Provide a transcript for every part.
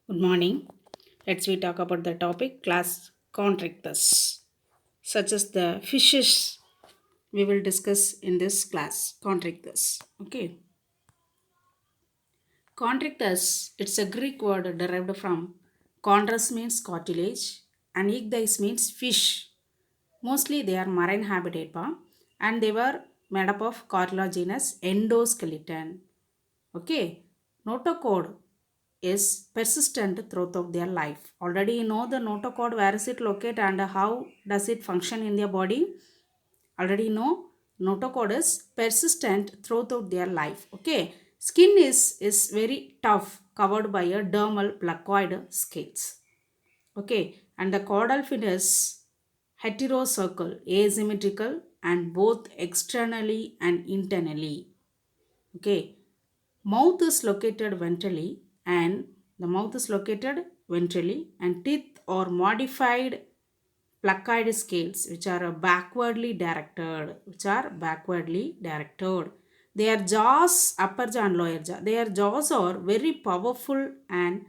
Good morning. Let's we talk about the topic class contractors, such as the fishes we will discuss in this class. Contractors. Okay. Contractors, it's a Greek word derived from chondros means cartilage and ichthys means fish. Mostly they are marine habitat and they were made up of cartilaginous endoskeleton. Okay. Notochord is persistent throughout their life. Already you know the notochord, where is it located and how does it function in their body? Already you know notochord is persistent throughout their life. Okay. Skin is very tough, covered by a dermal placoid scales. Okay. And the caudal fin is heterocircle, asymmetrical and both externally and internally. Okay. Mouth is located ventrally and the mouth is located ventrally and teeth are modified placoid scales which are backwardly directed. Their jaws, upper jaw and lower jaw, their jaws are very powerful and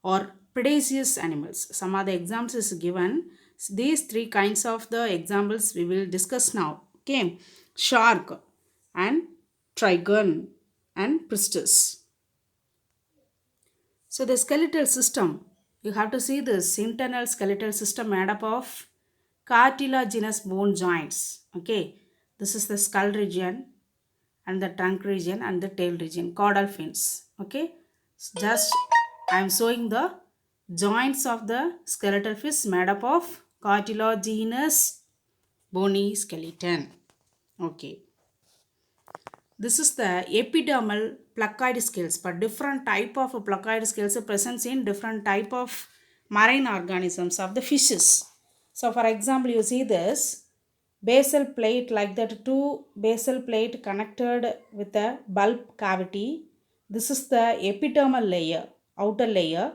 are predaceous animals. Some of the examples is given. These three kinds of the examples we will discuss now. Okay. Shark and trigon and pristus. So the skeletal system, you have to see this internal skeletal system made up of cartilaginous bone joints. Okay, this is the skull region and the trunk region and the tail region, caudal fins. Okay, so just I am showing the joints of the skeletal fish made up of cartilaginous bony skeleton. Okay. This is the epidermal placoid scales, but different type of placoid scales are present in different type of marine organisms of the fishes. So for example, you see this basal plate like that, two basal plate connected with a bulb cavity. This is the epidermal layer, outer layer.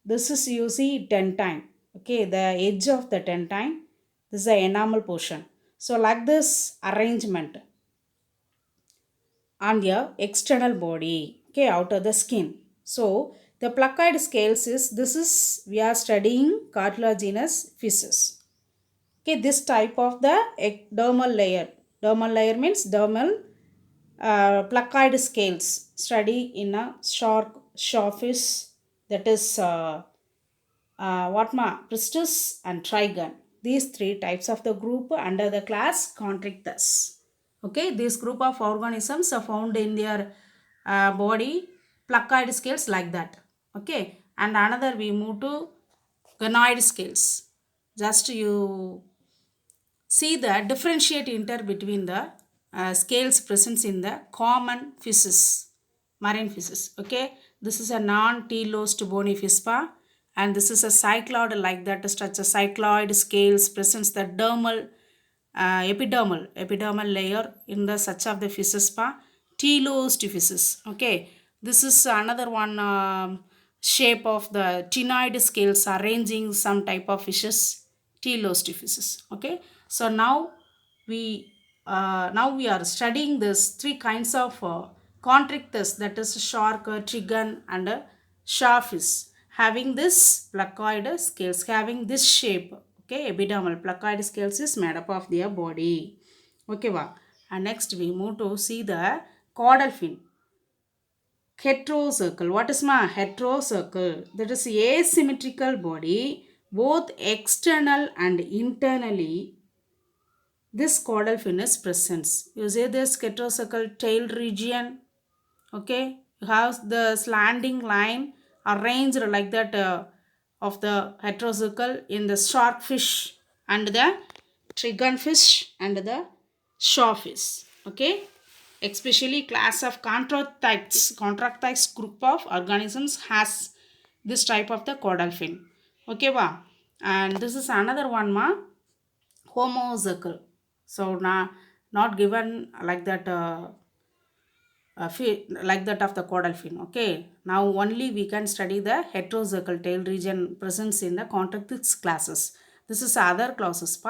This is you see dentine. Okay, the edge of the dentine. This is the enamel portion. So like this arrangement on the external body, okay, out of the skin. So the placoid scales is, this is we are studying cartilaginous fishes. Okay, this type of the dermal layer, dermal layer means dermal placoid scales study in a shark shellfish, that is what ma pristus and trigon. These three types of the group under the class Chondrichthyes. Okay, this group of organisms are found in their body placoid scales like that. Okay, and another we move to gonoid scales. Just you see the differentiate inter between the scales present in the common fishes, marine fishes. Okay, this is a non-telosed bony fish and this is a cycloid like that structure. Cycloid scales presents the dermal epidermal layer in the such of the fishes telosed fishes. Okay, this is another one shape of the ctenoid scales arranging some type of fishes, telosed fishes. Okay, so now we are studying this three kinds of Chondrichthyes, that is shark, trigon and starfish, having this placoid scales, having this shape. Okay, epidermal placoid scales is made up of their body. Okay, wow. And next we move to see the caudal fin. Heterocircle. What is my heterocircle? That is asymmetrical body, both external and internally. This caudal fin is present. You see this heterocircle tail region. Okay, you have the slanting line arranged like that of the heterocircle in the shark fish and the trigon fish and the shawfish. Okay, especially class of contractites group of organisms has this type of the caudal fin. Okay, wow. And this is another one homozircle. So now not given like that like that of the caudal fin. Okay, now only we can study the heterozircle tail region presence in the contractile classes. This is other classes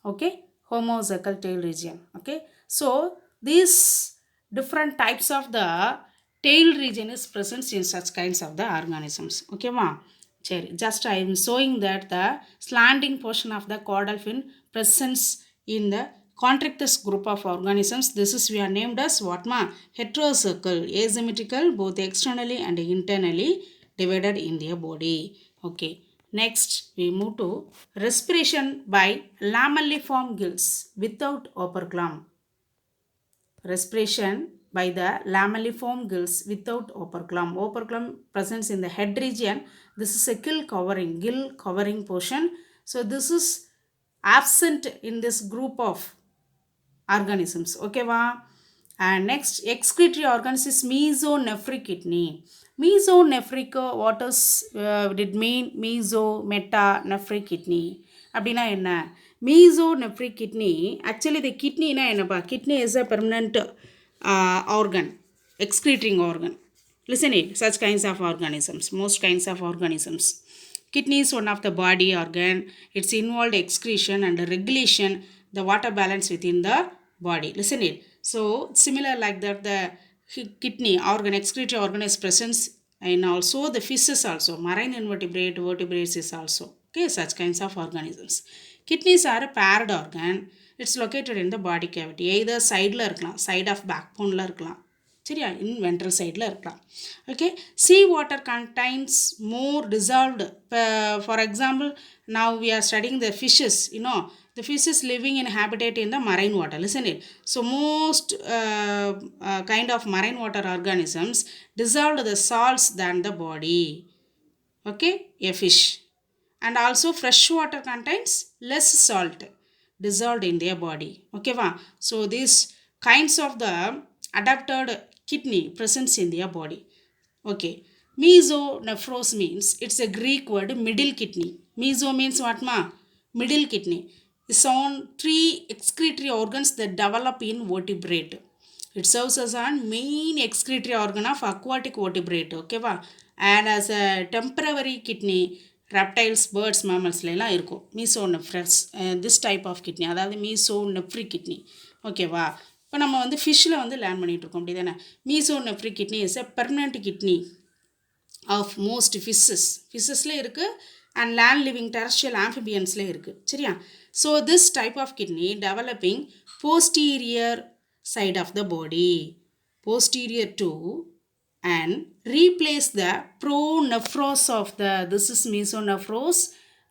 okay, homozircle tail region. Okay, so these different types of the tail region is present in such kinds of the organisms. Okay ma? Seri, just I am showing that the slanting portion of the caudal fin presents in the contractus group of organisms. This is we are named as what ma? Heterocircle, asymmetrical both externally and internally divided in their body. Okay, next we move to respiration by lamelliform gills without operculum. Respiration by the lamelliform gills without operculum. Operculum presents in the head region. This is a gill covering portion. So this is absent in this group of organisms. Okay va? And next excretory organs is mesonephric kidney. Mesonephric, what does it mean? Meso, meta, nephric kidney அப்படின்னா என்ன? Mesonephric kidney, actually the kidney na என்னப்பா? Kidney is a permanent organ, excreting organ. Listen it, such kinds of organisms, most kinds of organisms. Kidney is one of the body organ. It's involved excretion and regulation the water balance within the body. Listen it. So similar like that, the kidney organ, excretory organ is present and also the fishes also, marine invertebrate, vertebrates is also. Okay, such kinds of organisms. Kidneys are a paired organ. It's located in the body cavity. Either side la irkalam, side of backbone la irkalam, சரியா, in ventral side la irkalam. Okay, sea water contains more dissolved, for example now we are studying the fishes, you know, the fish is living in habitat in the marine water. Listen it. So most kind of marine water organisms dissolved the salts than the body. Okay, a fish. And also fresh water contains less salt dissolved in their body. Okay va? So these kinds of the adapted kidney presence in their body. Okay, mesonephros means it's a Greek word, middle kidney. Meso means what ma? Middle kidney. It's on three excretory organs that develop in vertebrate. It serves as a main excretory organ of aquatic vertebrate. Okay va? And as a temporary kidney, reptiles, birds, mammals எல்லாம் இருக்கும் மீசோனெஃப்ரஸ். This type of kidney, அதாவது mesonephric kidney. ஓகேவா? இப்போ நம்ம வந்து ஃபிஷ்ஷில் வந்து learn பண்ணிகிட்ருக்கோம், அப்படி தானே? Mesonephric kidney is a permanent kidney of most ஃபிஷ்ஷஸில் இருக்குது அண்ட் லேண்ட் லிவிங் டெரஸ்ட்ரியல் ஆம்ஃபிபியன்ஸ்லேயே இருக்குது. சரியா? So this type of kidney developing posterior side of the body, posterior to, and replace the pronephros of the, this is mesonephros,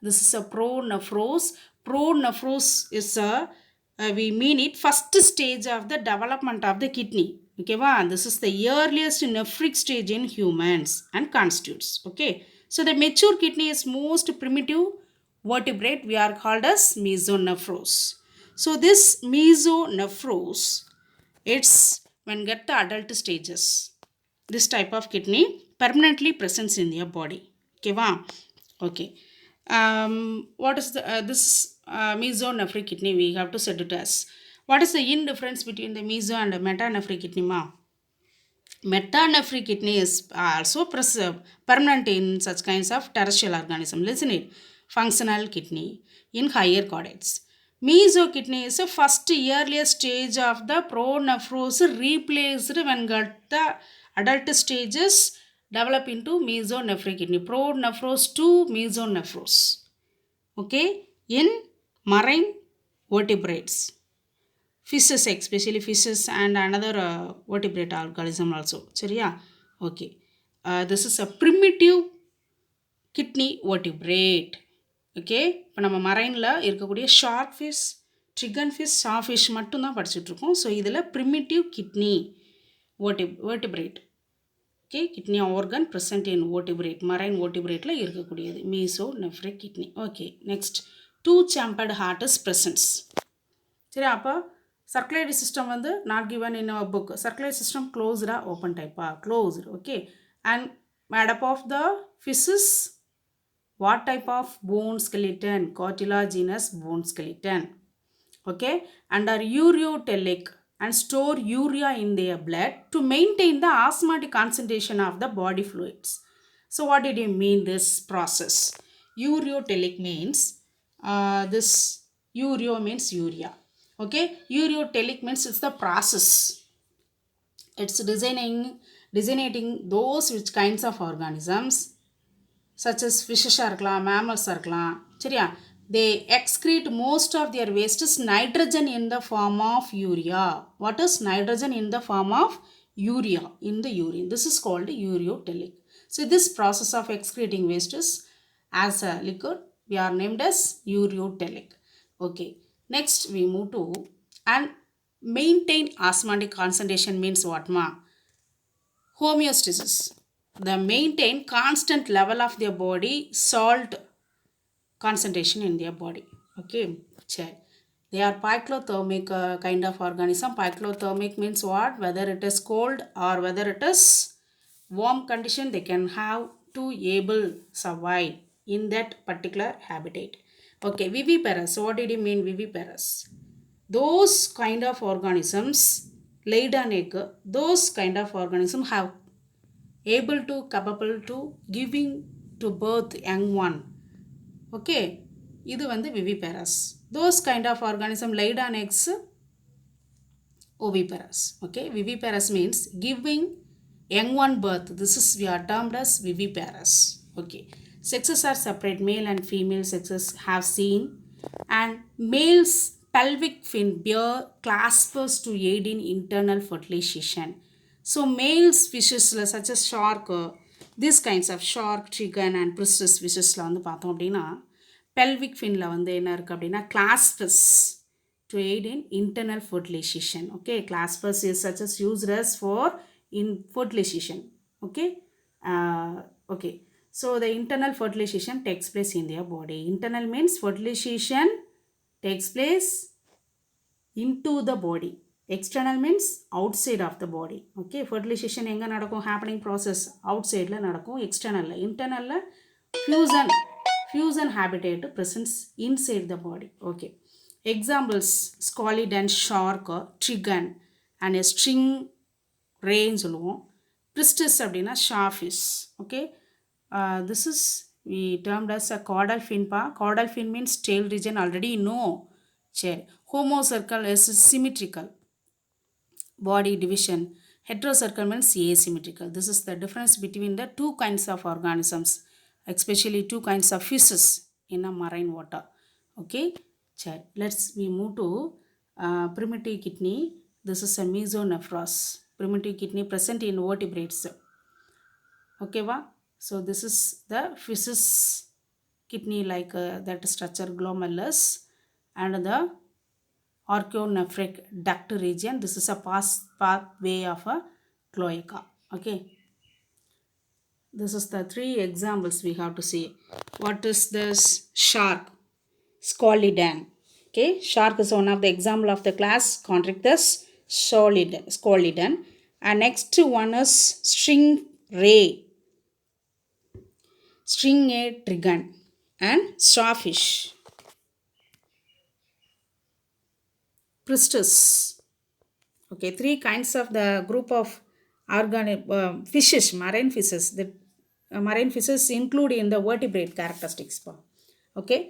this is a pronephros. Pronephros is a we mean it first stage of the development of the kidney. Okay va? This is the earliest nephric stage in humans and constitutes. Okay, so the mature kidney is most primitive vertebrate, we are called as mesonephros. So this mesonephros, it's when get the adult stages, this type of kidney permanently presents in your body. Okay va? Okay, what is the this mesonephric kidney, we have to set it as, what is the indifference between the meso and the metanephric kidney ma? Metanephric kidney is also permanent in such kinds of terrestrial organism. Listen it. Functional kidney in higher chordates. Meso kidney is the first earliest stage of the pronephros, replaced when got the adult stages develop into mesonephric kidney. Pronephros to mesonephros. Okay, in marine vertebrates, fishes, especially fishes and another vertebrate organism also. சரியா? Okay, this is a primitive kidney vertebrate. Okay, இப்போ நம்ம மரைனில் இருக்கக்கூடிய shark fish, trygon fish, saw fish மட்டும்தான் படிச்சுட்ருக்கோம். So இதில் primitive kidney vertebrate. Okay, kidney organ present in vertebrate, marine vertebrateல இருக்கக்கூடியது mesonephric kidney. Okay, next two chambered heart is presence. சரி, அப்போ சர்க்குலேட்டரி சிஸ்டம் வந்து not given in our book. Circulatory system க்ளோஸ்டா open டைப்பா? Closed. Okay, and made up of the fishes, what type of bone skeleton? Cartilaginous bone skeleton. Okay, and are ureotelic and store urea in their blood to maintain the osmotic concentration of the body fluids. So what did you mean this process? Ureotelic means this ureo means urea. Okay, ureotelic means it's the process. It's designing designating those which kinds of organisms such as fishes இருக்கலாம் mammals இருக்கலாம் சரியா they excrete most of their waste is nitrogen in the form of urea. What is nitrogen in the form of urea in the urine? This is called ureotelic. So this process of excreting waste is as a liquid we are named as ureotelic. Okay, next we move to and maintain osmotic concentration means what ma? Homeostasis. The maintain constant level of their body salt concentration in their body. Okay, check. They are pyrothermic kind of organism. Pyrothermic means what? Whether it is cold or whether it is warm condition, they can have to able survive in that particular habitat. Okay, viviparous. What did you mean viviparous? Those kind of organisms laid an egg. Those kind of organisms have able to capable to giving to birth young one. Okay, இது வந்து viviparous. Those kind of organism laid on eggs oviparous. Okay, viviparous means giving young one birth. This is we are termed as viviparous. Okay, sexes are separate. Male and female sexes have seen, and males pelvic fin bear claspers to aid in internal fertilization. So males fishes such as shark, these kinds of shark, trigon and pristis fishesல வந்து பார்த்தோம் அப்படின்னா pelvic finல வந்து என்ன இருக்கு அப்படின்னா claspers to aid in internal fertilization. Okay, claspers is such as used as for in fertilization. Okay, okay. So the internal fertilization takes place in their body. Internal means fertilization takes place into the body. External means outside of the body. Okay, fertilization எங்க நடக்கும்? Happening process outsideல நடக்கும். Externalல. Internalல fusion habitat presents inside the body. Okay, examples scolidan shark, trigon and a string ray சொல்லுவோம். Pristis அப்படின்னா starfish. Okay, this is we termed as a caudal fin pa. Caudal fin means tail region already know. சரி, homocircle is symmetrical body division. Heterocircle means asymmetrical. This is the difference between the two kinds of organisms, especially two kinds of fishes in a marine water. Okay, chat. Let's we move to primitive kidney. This is a mesonephros. Primitive kidney present in vertebrates. Okay, va? So this is the fishes kidney like that structure glomerulus and the archaeonephric duct region. This is a pathway of a cloaca. Okay, this is the three examples we have to see. What is this? Shark, scolidan. Okay, shark is one of the example of the class Chondrichthyes scolidan. And next one is stingray trigon and starfish pristis. Okay, three kinds of the group of organic fishes, marine fishes. The marine fishes include in the vertebrate characteristics. Okay,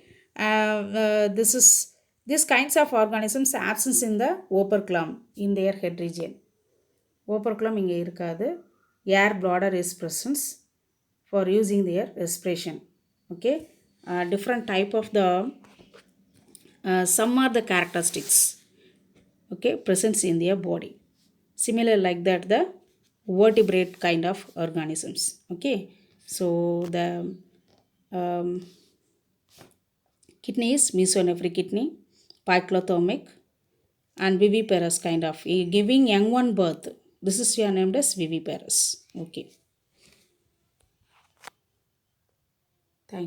this kinds of organisms absence in the operculum in their head region. Operculum இங்கே இருக்காது. Air bladder is present for using their respiration. Okay, different type of the some are the characteristics. Okay, presence in their body. Similar like that the vertebrate kind of organisms. Okay, so the kidney is mesonephric kidney, pyrothermic and viviparous kind of giving young one birth. This is named as viviparous. Okay, thank you.